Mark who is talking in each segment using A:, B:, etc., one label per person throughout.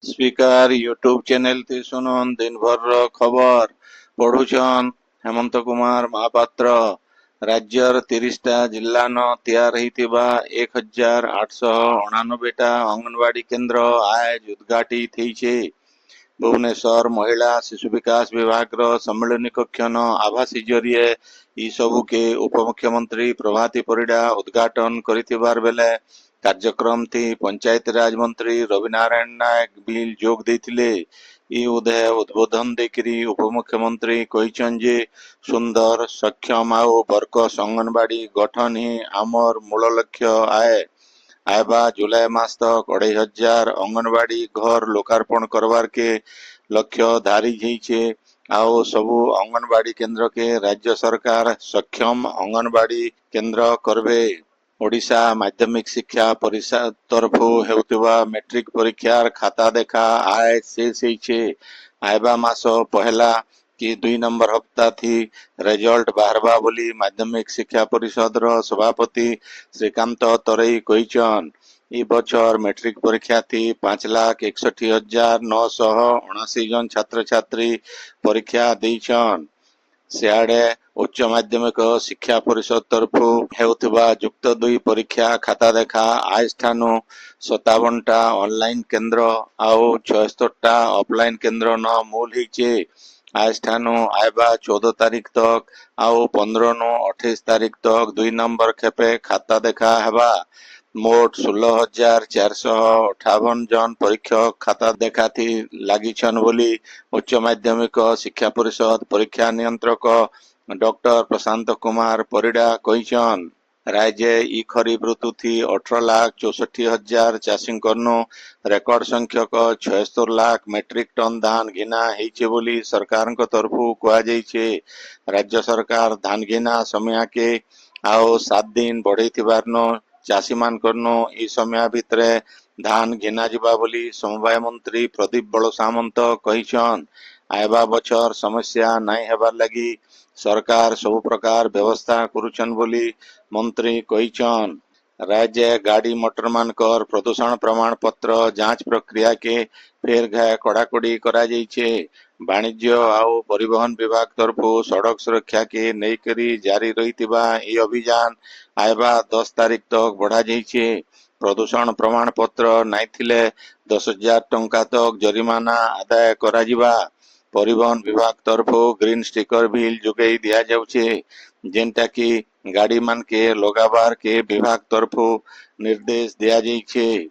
A: Speaker YouTube channel ती सुनन दिन भर खबर पढ़ुछन हेमंत कुमार महापात्र। राज्यर 30टा जिल्लान तैयार होइतिबा 1899 टा अंगनवाड़ी केन्द्र आज उद्घाटित होइछे। भुवनेश्वर महिला शिशु विकास विभाग सम्मेलनी कक्षन आभासी जरिए ई सबू के उपमुख्यमंत्री प्रभाती परिडा उद्घाटन करिथिबार बेले कार्यक्रम थी पंचायत राज मंत्री रविनारायण नायक बिल जोग देथिले। ई उदय उद्बोधन देकरी उपमुख्यमंत्री कहिछन जे सुंदर सक्षम आउ बरकस अंगनवाड़ी गठन ही आमर मूल लक्ष्य आए। आयबा जुलाई मास तक 2500 अंगनवाड़ी घर लोकार्पण करवार के लक्ष्य धारी छे। आओ सबू अंगनवाड़ी केंद्र के राज्य सरकार सक्षम अंगनवाड़ी केंद्र करबे। ओडिशा माध्यमिक शिक्षा परिषद तरफु हेउतिबा मैट्रिक परीक्षार खाता देखा आज शेष होइछे। आयबा मास पहला कि 2 नंबर हप्ता थी रिजल्ट बाहरबा बोली माध्यमिक शिक्षा परिषद सभापति श्रीकांत तराई कहिछन। ई बछर मैट्रिक परीक्षा थी 5,61,979 जन छात्र छात्री परीक्षा देइछन। सियाड़े उच्च माध्यमिक शिक्षा परिषद तरफु हेउथिबा युक्त 2 परीक्षा खाता देखा आज ठानु 57 टा ऑनलाइन केंद्र आउ 76 टा ऑफलाइन केंद्र न मूल हिचे। आज ठानु आयबा 14 तारीख तक आउ 15 नु 28 तारीख तक 2 नंबर खेपे खाता देखा हेबा। मोट 16,458 जन परीक्षक खाता देखा थी लागिछन बोली उच्च माध्यमिक शिक्षा परिषद परीक्षा नियंत्रक डॉक्टर प्रशांत कुमार परिडा कहिछन। राज्य ई खरीफ ऋतु थी 18,64,000 चाषी रेकर्ड संख्यक 76 लाख मेट्रिक टन धान घिना हेइछे बोली सरकार तरफु कहा जाइछे। राज्य सरकार धान घिना समय के आओ 7 दिन बढ़ेइथिबारनो चाषी मानकरनो ई समय भितरे धान घिना जिबा बोली समवाय मंत्री प्रदीप बड़ सामंत कहिछन। आयबा बछर समस्या नाई हेबार लगी सरकार सब प्रकार व्यवस्था करुछन बोली मंत्री कहिछन। राज्य गाड़ी मोटर मानकर प्रदूषण प्रमाण पत्र जांच प्रक्रिया के फेर घाय कड़ाकड़ी करा जाइछे। वाणिज्य आउ परिवहन विभाग तरफु सड़क सुरक्षा के नेकरी जारी रहितिबा ई अभियान आयबा 10 तारीख तक बढ़ा जाइछे। प्रदूषण प्रमाण पत्र नाई थिले 10,000 टंका तक जरिमाना आदाय करा जिबा। परिवहन विभाग तरफु ग्रीन स्टिकर बिल जोगई दिया जाउछे जेनटा की गाड़ी मान के लगाबार के विभाग तरफु निर्देश दिया जाइछे।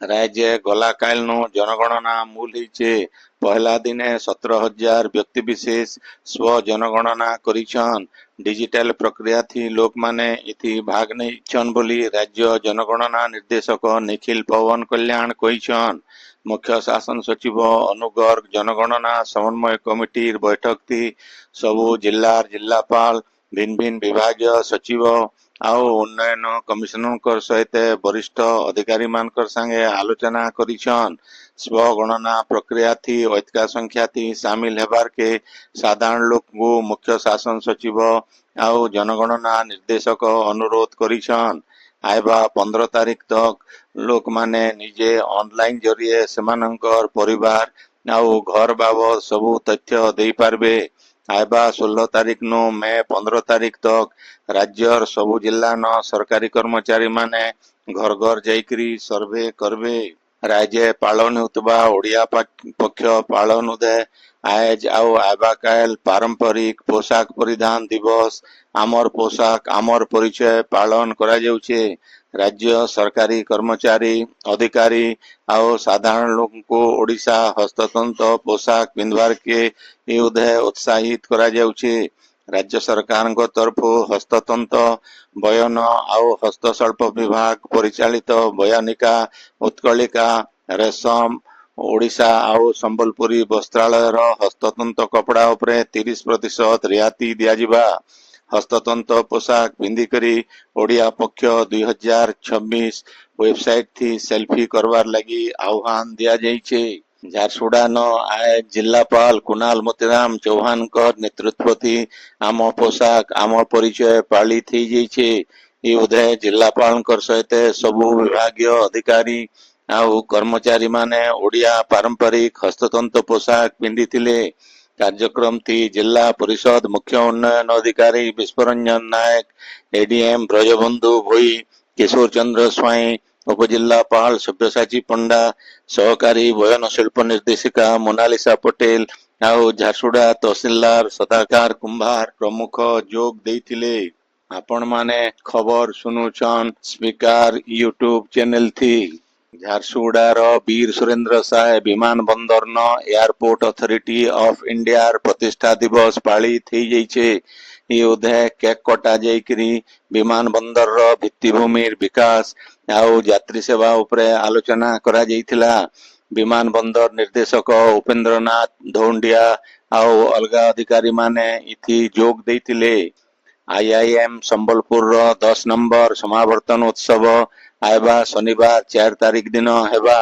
A: राज्य गला कालनो जनगणना मूल हिचे। पहला दिने 17,000 व्यक्ति विशेष स्व जनगणना करिछन। डिजिटल प्रक्रिया थी लोक माने इथि भाग नेइछन बोली राज्य जनगणना निर्देशक निखिल पवन कल्याण कहिछन। मुख्य शासन सचिव अनु गर्ग जनगणना समन्वय कमिटी बैठक थी सबू जिल्लार जिल्लापाल भिन्न भिन्न विभागीय सचिव आओ उन्नयन कमिशनर सहित वरिष्ठ अधिकारी मानकर संगे आलोचना करिछन। स्व गणना प्रक्रिया थी अधिका संख्या थी शामिल हेबार के साधारण लोक को मुख्य शासन सचिव आओ जनगणना निर्देशक अनुरोध करिछन। आयबा 15 तारीख तक लोक माने निजे ऑनलाइन जरिए सेमानंकर परिवार आउ घर बाबद सबू तथ्य देई पारबे। आयबा 16 तारीख नु मे 15 तारीख तक राज्यर सबू जिल्ला न सरकारी कर्मचारी माने घर घर जाइकरी सर्वे करबे। राज्य पालन होतबा ओडिया पक्ष पालन उदय आज आउ आयबा काल पारंपरिक पोशाक परिधान दिवस आमर पोशाक आमर परिचय पालन करा जाउछे। राज्य सरकारी कर्मचारी अधिकारी आउ साधारण लोक को ओडिशा हस्ततंत्र पोशाक पिंधवार के ई उदय उत्साहित करा जाउछे। राज्य सरकार तरफु हस्ततंत्र बयन आउ हस्तशिल्प विभाग परिचालित बयानिका उत्कलिका रेशम ओडिशा आउ संबलपुरी वस्त्रालय हस्ततंत्र कपड़ा उपरे 30% रियाती दियाजिबा। हस्ततंत्र पोशाक पिंधिकरी ओडिया पक्ष 2026 वेबसाइट थी सेल्फी करवार लगी आह्वान दिया जाइछे। झारसुगुड़ा न आय जिल्लापाल कुणाल मोतीराम चौहान नेतृत्व थी आम पोशाक आम परिचय पाली थी जाइछे। ई उदय जिल्लापाल सहित सबू विभागीय अधिकारी ଆଉ कर्मचारी माने ओडिया पारंपरिक हस्ततंत्र पोशाक पिंधिथिले। कार्यक्रम थी जिला परिषद मुख्य उन्नयन अधिकारी विश्वरंजन नायक, एडीएम ब्रजबंधु भोई, किशोर चंद्र स्वाई, उपजिल्लापाल सब्यसाची पंडा, सहकारी बयन शिल्प निर्देशिका मोनालिसा पटेल ଆଉ ଝାରସୁଗୁଡ଼ା ତହସିଲଦାର ସଦାକାର କୁମ୍ଭାର ପ୍ରମୁଖ ଯୋଗ ଦେଇଥିଲେ। ଆପଣମାନେ ଖବର ଶୁଣୁଛନ୍ ସ୍ପିକାର ୟୁଟ୍ୟୁବ ଚ୍ୟାନେଲ थी। ଝାରସୁଗୁଡ଼ାର ବୀର ସୁରେନ୍ଦ୍ର ସାଏ ବିମାନ ବନ୍ଦରନ ଏୟାରପୋର୍ଟ ଅଥରିଟି ଅଫ ଇଣ୍ଡିଆର ପ୍ରତିଷ୍ଠା ଦିବସ ପାଳିତ ହେଇଯାଇଛେ। ଇ ଉଧେ କେକ୍ କଟା ଯାଇକିରି ବିମାନ ବନ୍ଦରର ଭିତ୍ତିଭୂମିର ବିକାଶ ଆଉ ଯାତ୍ରୀ ସେବା ଉପରେ ଆଲୋଚନା କରାଯାଇଥିଲା। ବିମାନ ବନ୍ଦର ନିର୍ଦ୍ଦେଶକ ଉପେନ୍ଦ୍ରନାଥ ଧୌଣ୍ଡିଆ ଆଉ ଅଲଗା ଅଧିକାରୀ ମାନେ ଇଥି ଯୋଗ ଦେଇଥିଲେ। आईआईएम संबलपुर 10 नंबर समावर्तन उत्सव आयबा शनिवार 4 तारीख दिन हेबा।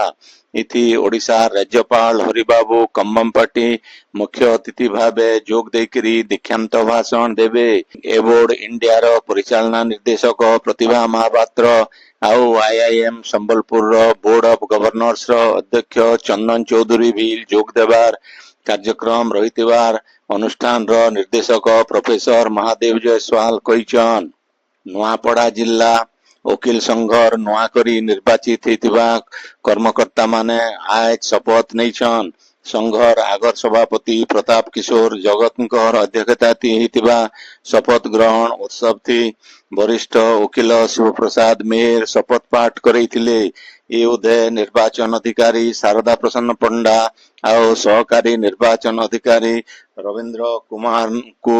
A: इथि ओडिशा राज्यपाल हरिबाबू कम्बमपाटी मुख्य अतिथि भावे जोग देकरी दीक्षांत भाषण देवे। एबोर्ड इंडिया रो परिचालना निर्देशक प्रतिभा महापात्र आउ IIM Sambalpur board of governors रो अध्यक्ष चंदन चौधरी भी जोग देवार कार्यक्रम रहितबार अनुष्ठान रो निर्देशक प्रोफेसर महादेव जयसवाल कहिछन। नुआपड़ा जिला वकील संघर नुआ करी निर्वाचित हेतिबा कर्मकर्ता माने आज शपथ नैछन। संघर आगर सभापति प्रताप किशोर जगतकर अध्यक्षता हेतिबा शपथ ग्रहण उत्सव थी वरिष्ठ वकील शिव प्रसाद मेहर शपथ पाठ करैथिले। ए उदय निर्वाचन अधिकारी शारदा प्रसन्न पंडा और सहकारी निर्वाचन अधिकारी रविंद्र कुमार को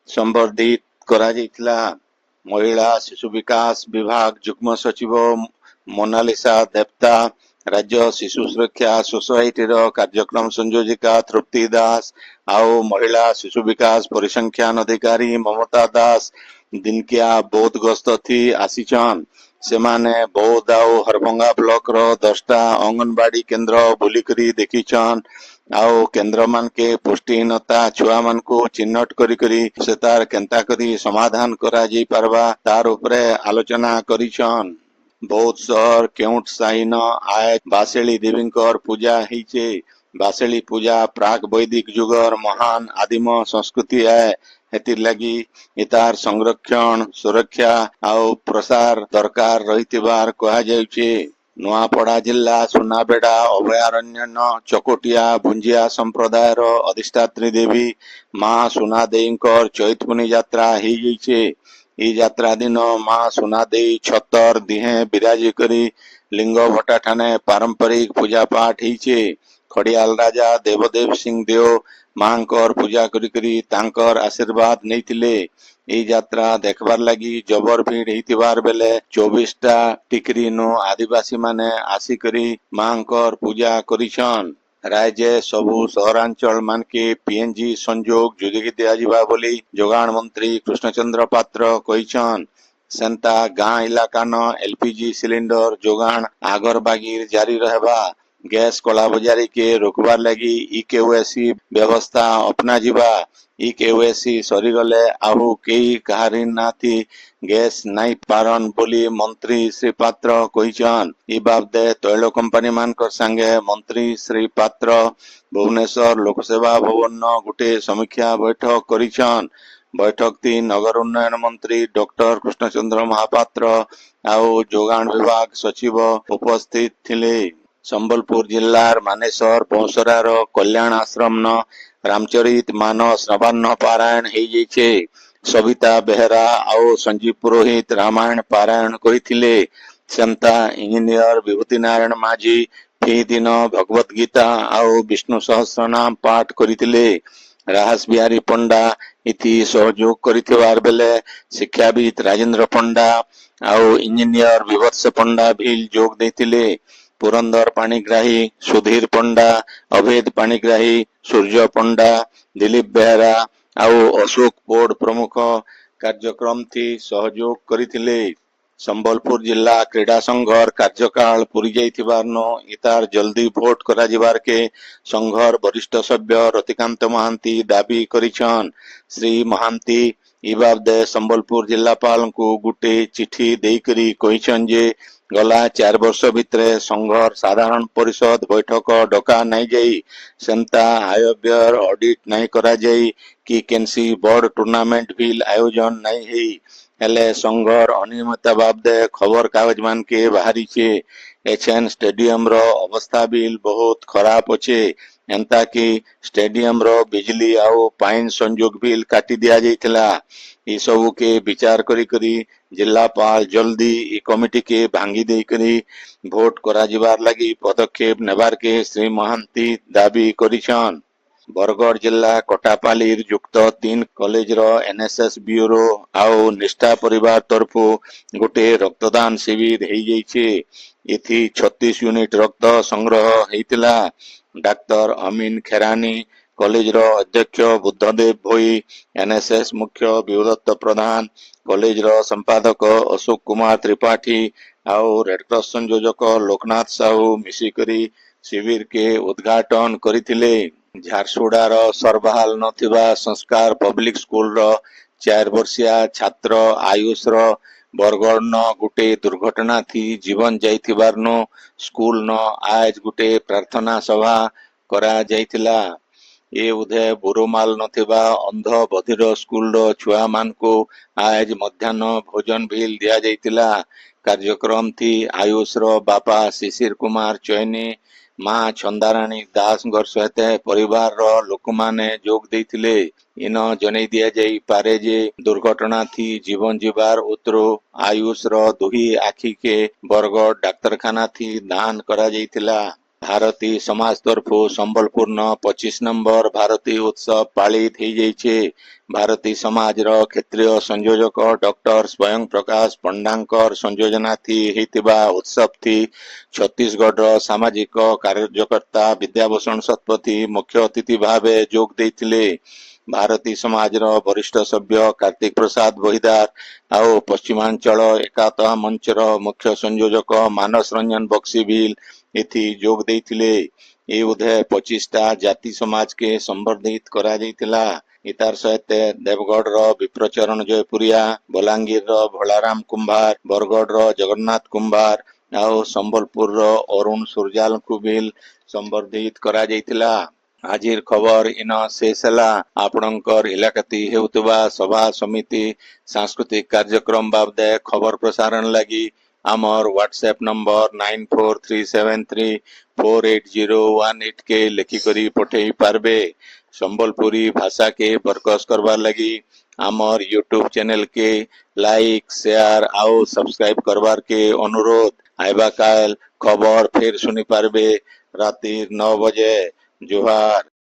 A: संबर्धित करा जायतिला। महिला शिशु विकास विभाग जुग्म सचिव मोनालिसा देवता, राज्य शिशु सुरक्षा सोसाइटी रो कार्यक्रम संयोजिका तृप्ति दास आउ महिला शिशु विकास परिसंख्यान अधिकारी ममता दास दिनकिया बौद्ध गस्त थी आसीचन। सेमाने बौद्ध आउ हरभंगा ब्लॉक रो 10टा अंगनबाड़ी केंद्र बुलिकरी देखिचन आउ केंद्र मान के पुष्टिहीनता छुआ मान को चिन्हट करी करी से तार केंता करी समाधान करा जाई पारबा तार उपरे आलोचना करिछन। बौद्ध शहर केउट साइन आय बासेली देवींकर पूजा हिचे। बासेली पूजा प्राक वैदिक युगर महान आदिम संस्कृति है। हेतिर लगी इतार संरक्षण सुरक्षा आउ प्रसार दरकार रहितिबार कहा जाउछे। नुआपड़ा जिला सुनाबेड़ा अभयारण्य चकोटिया भुंजिया संप्रदायर अधिष्ठात्री देवी माँ सुनादेईंकर चैतपुनी यात्रा ही जाइछे। ई यात्रा दिन माँ सुनादेई छतर दिहे विराजी करी लिंग भट्टा ठाने पारंपरिक पूजा पाठ हिचे। खड़ियाल राजा देवदेव सिंह देव मांकर पूजा करी करी तांकर आशीर्वाद नैथिले। ई यात्रा देखबार लगी जबर भीड़ हितिबार बेले 24टा टिकरी नो आदिवासी माने आसिकरी मांकर पूजा करिछन। राज्य सबु सहरांचल मान के पीएनजी संजोग जोगी दिया जिबा बोली जोगाण मंत्री कृष्णचंद्र पात्र कहिछन। सेंता गां इलाका न एलपीजी सिलेंडर जोगाण आगर बागीर जारी रहबा। गैस कला बजारी के रोकबार लगी इकेवाईसी व्यवस्था अपना जिबा। इकेवाईसी सरीगले आहु केई कहारी नाथी गैस नाई पारन बोली मंत्री श्री पात्र कहिछन। ई बाबदे तैल कंपनी मानकर संगे मंत्री श्री पात्र भुवनेश्वर लोकसेवा भवन न गुटे समीक्षा बैठक करिछन। बैठक थी नगर उन्नयन मंत्री डॉक्टर कृष्णचंद्र महापात्र आउ जोगाण विभाग सचिव उपस्थित थिले। संबलपुर जिल्लार मानेसर पौसरार कल्याण आश्रम न रामचरित मानस नवान्न पारायण हो जाइछे। सविता बेहरा आउ संजीव पुरोहित रामायण पारायण करिथिले। सेंता इंजीनियर विभूति नारायण माझी फी दिन भगवत गीता आउ विष्णु सहस्रनाम पाठ करिथिले। राहस बिहारी पंडा इति सहयोग करिथिबार बेले शिक्षाविद राजेंद्र पंडा आउ इंजीनियर विवत्स पंडा भी जोग देथिले। पुरंदर पाणिग्राही सुधीर पंडा अभेद पाणिग्राही सूर्य पंडा दिलीप बेहरा आउ अशोक बोर्ड प्रमुख कार्यक्रम थी सहयोग करिथिले। संबलपुर जिला क्रीड़ा संघर कार्यकाल पूरी जाइथिबार नो इतार जल्दी भोट करा जिबार के संघर वरिष्ठ सभ्य रतिकांत महांती दाबी करिछन। श्री महांती ई बाबदे संबलपुर जिलापाल को गुटे चिठी देकरी कहिछन जे ଗଲା 4 ବର୍ଷ ଭିତରେ ସଂଘର ସାଧାରଣ ପରିଷଦ ବୈଠକ ଡକା ନାଇଁ ଯାଇ ସେନ୍ତା ଆୟ ବ୍ୟୟ ଅଡିଟ୍ ନାଇଁ କରାଯାଇ କି କେନ୍ସି ବଡ ଟୁର୍ଣ୍ଣାମେଣ୍ଟ ବି ଆୟୋଜନ ନାଇଁ ହେଇ ହେଲେ ସଂଘର ଅନିୟମିତତା ବାବଦେ ଖବର କାଗଜ ମାନକେ ବାହାରିଛେ। ଏଛେନ୍ ଷ୍ଟାଡିୟମ ର ଅବସ୍ଥା ବି ବହୁତ ଖରାପ ଅଛେ। ଏନ୍ତା କି ଷ୍ଟାଡିୟମ ର ବିଜଲି ଆଉ ପାଇନ୍ ସଂଯୋଗ ବିଲ୍ କାଟି ଦିଆଯାଇଥିଲା। ଇ ସବୁ के विचार करी करी जिलापाल जल्दी इ कमिटी के भांगी देई करी भोट करा जिबार लगी पदक्षेप नेबार के श्री महांती दाबी करिछन। बरगढ़ जिला कोटापालीर युक्त 3 कॉलेज रो एनएसएस ब्यूरो आउ निष्ठा परिवार तरफु गोटे रक्तदान शिविर हेई जाइछे। इथि 36 यूनिट रक्त संग्रह हेइतिला। डाक्टर अमीन खेरानी कॉलेज रो अध्यक्ष बुद्धदेव भोई एनएसएस मुख्य विवदत्त प्रधान कॉलेज रो संपादक अशोक कुमार त्रिपाठी आउ रेडक्रॉस संयोजक लोकनाथ साहू मिसिकरी शिविर के उद्घाटन करिथिले। झारसुडार सरबहाल नथिबा संस्कार पब्लिक स्कूल रो 4 वर्षिया छात्र आयुष रो बरगढ़ न गुटे दुर्घटना थी जीवन जाइथिबार नो स्कूल न आज गुटे प्रार्थना सभा करा जाइथिला। ए उधे बुरोमाल नथिबा अंध बधिर स्कूल रो छुआ मान को आज मध्याह्न भोजन भील दिया जाइतिला। कार्यक्रम थी आयुष रो बापा शिशिर कुमार चैनी मां छंदाराणी दास घर सहित परिवार रो लोक माने जोग देइथिले। इन जनै दिया जाई पारे जे दुर्घटना थी जीवन जीवार उतरो आयुष रो दुही आखी के बरगढ़ डाक्तरखाना थी दान करा जाइतिला। भारतीय समाज तरफु संबलपुर न 25 नंबर भारतीय उत्सव पालित हो जाइछे। भारतीय समाज रो क्षेत्रीय संयोजक डॉक्टर स्वयं प्रकाश पंडांकर संयोजना थी हेतिबा उत्सव थी छत्तीसगढ़ रो सामाजिक कार्यकर्ता विद्याभूषण शतपथी मुख्य अतिथि भावे जोग देइथिले। भारतीय समाज रो वरिष्ठ सभ्य कार्तिक प्रसाद बहिदार आउ पश्चिमांचल एकाता मंच रो मुख्य संयोजक मानस रंजन बक्सी भील एथि जोग देइथिले। ए उधे 25टा जाति समाज के संवर्धित करा जाइतिला। इतार सहित देवगढ़ रो विप्रचरण जयपुरिया बलांगीर रो भोलाराम कुंभार बरगढ़ रो जगन्नाथ कुंभार आउ संबलपुर रो अरुण सुरजाल को बिल संवर्धित करा जाइतिला। आजिर खबर इन शेष है। आपणकर इलाकाती हेउतबा सभा समिति सांस्कृतिक कार्यक्रम बाबदे खबर प्रसारण लगी आमर व्हाट्सएप नंबर 9437348018 के लिखिकरी पठेई पारबे। संबलपुरी भाषा के बरकस करबार लगी आमर यूट्यूब चैनल के लाइक शेयर आउ सब्सक्राइब करबार के अनुरोध। आइबा काल खबर फिर सुनी पारबे राति 9 बजे। जोहार।